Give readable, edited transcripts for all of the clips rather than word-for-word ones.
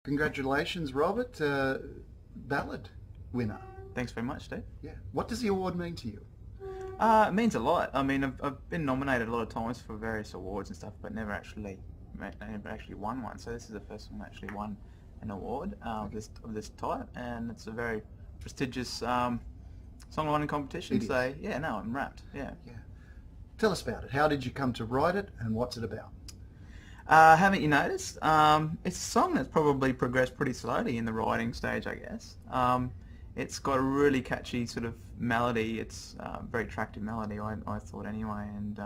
Congratulations, Robert. Ballad winner. Thanks very much, Steve. Yeah. What does the award mean to you? It means a lot. I mean, I've been nominated a lot of times for various awards and stuff, but never actually won one. So this is the first one I actually won an award of this type, and it's a very prestigious songwriting competition. It is. So yeah, no, I'm wrapped. Yeah. Yeah. Tell us about it. How did you come to write it, and what's it about? Haven't you noticed? It's a song that's probably progressed pretty slowly in the writing stage, I guess. It's got a really catchy sort of melody. It's a very attractive melody, I thought anyway. And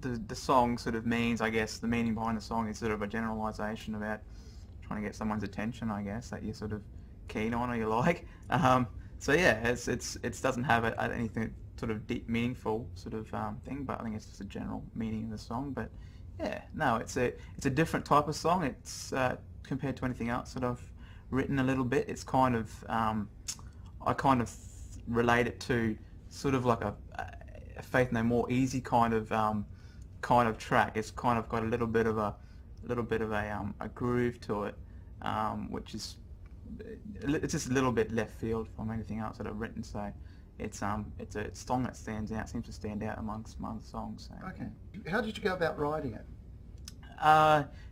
the song sort of means, I guess, the meaning behind the song is sort of a generalisation about trying to get someone's attention, I guess, that you're sort of keen on or you like. So yeah, it doesn't have anything sort of deep, meaningful sort of thing, but I think it's just a general meaning of the song. But yeah, no, it's a different type of song. It's compared to anything else that I've written a little bit. It's kind of I kind of relate it to sort of like a Faith No More easy kind of track. It's kind of got a little bit of a groove to it, which is it's just a little bit left field from anything else that I've written. So it's a song that seems to stand out amongst other songs. So. Okay. How did you go about writing it?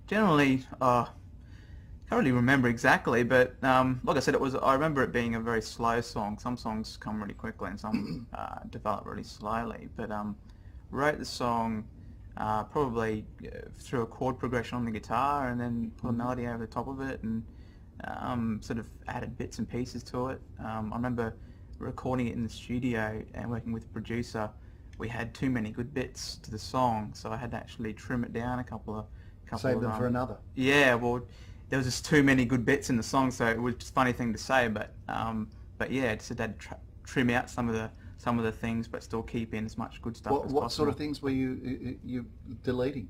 Generally, can't really remember exactly, but like I said, I remember it being a very slow song. Some songs come really quickly and some develop really slowly. But wrote the song probably through a chord progression on the guitar, and then put a melody over the top of it, and sort of added bits and pieces to it. I remember recording it in the studio and working with a producer. We had too many good bits to the song, so I had to actually trim it down a couple of Save them for another. Yeah, well, there was just too many good bits in the song, so it was just a funny thing to say. But yeah, just had to trim out some of the things, but still keep in as much good stuff as possible. What sort of things were you deleting?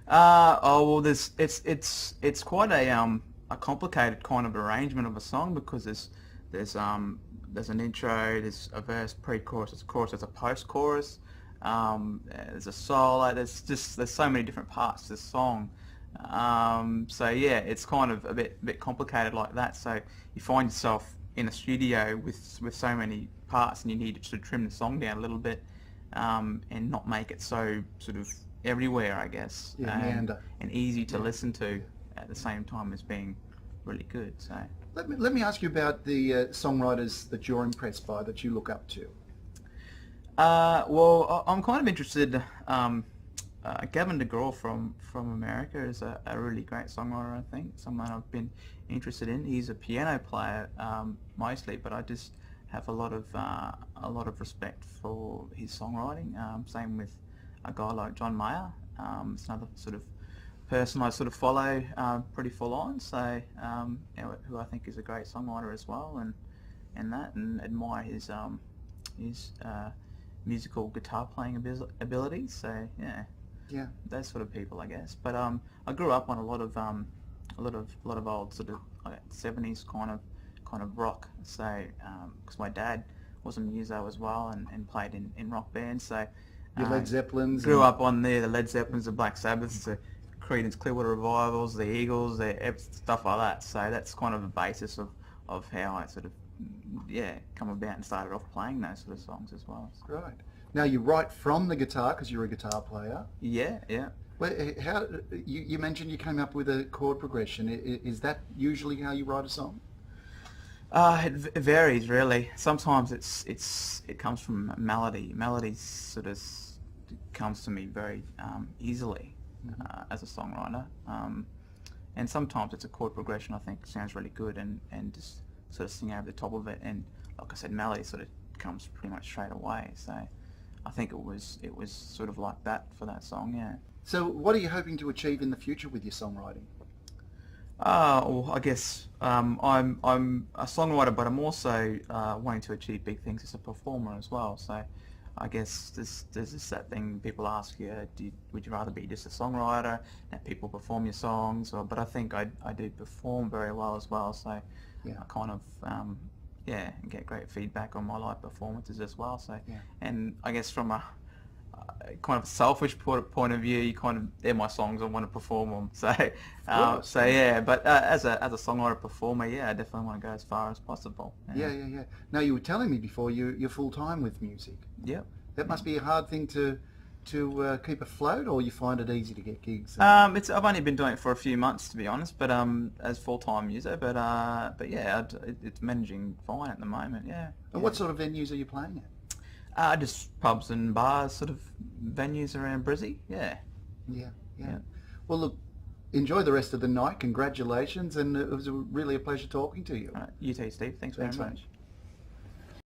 Well, it's quite a complicated kind of arrangement of a song, because there's an intro, there's a verse, pre-chorus, there's a chorus, there's a post-chorus, there's a solo, there's so many different parts to the song. So yeah, it's kind of a bit complicated like that. So you find yourself in a studio with so many parts, and you need to trim the song down a little bit, and not make it so sort of everywhere, I guess, and easy to listen to at the same time as being really good. So let me ask you about the songwriters that you're impressed by, that you look up to. Well, I'm kind of interested. Gavin DeGraw from America is a really great songwriter. I think someone I've been interested in. He's a piano player mostly, but I just have a lot of respect for his songwriting. Same with a guy like John Mayer. It's another sort of person I sort of follow pretty full on. So who I think is a great songwriter as well, and admire his musical guitar playing abilities. So yeah, those sort of people, I guess. But I grew up on a lot of old sort of 70s kind of rock. So because my dad was a muso as well, and played in rock bands. So your Led Zeppelins. Grew up on the Led Zeppelins, the Black Sabbaths, the Creedence Clearwater Revivals, the Eagles, stuff like that. So that's kind of the basis of how I sort of come about and started off playing those sort of songs as well. Right. Now you write from the guitar because you're a guitar player. Yeah. Well, how you mentioned you came up with a chord progression. Is that usually how you write a song? It varies really. Sometimes it comes from a melody. Melody sort of comes to me very easily as a songwriter, and sometimes it's a chord progression. I think sounds really good, and just sort of sing over the top of it. And like I said, melody sort of comes pretty much straight away. So I think it was sort of like that for that song. Yeah. So what are you hoping to achieve in the future with your songwriting? Well, I guess I'm a songwriter, but I'm also wanting to achieve big things as a performer as well. So I guess there's just that thing people ask you, would you rather be just a songwriter, that people perform your songs, but I think I do perform very well as well. So I kind of get great feedback on my live performances as well. So and I guess from a kind of a selfish point of view, they're my songs. I want to perform them. So, course. so yeah. But as a songwriter performer, yeah, I definitely want to go as far as possible. Yeah. No, you were telling me before you're full time with music. Yeah. That must be a hard thing to keep afloat, or you find it easy to get gigs. I've only been doing it for a few months, to be honest, but as full-time user, but yeah, it's managing fine at the moment. Yeah. And what sort of venues are you playing at? Just pubs and bars, sort of venues around Brizzy. Yeah. Yeah. Well, look, enjoy the rest of the night. Congratulations, and it was really a pleasure talking to you. All right. You too, Steve. Thanks very Thanks, mate. much.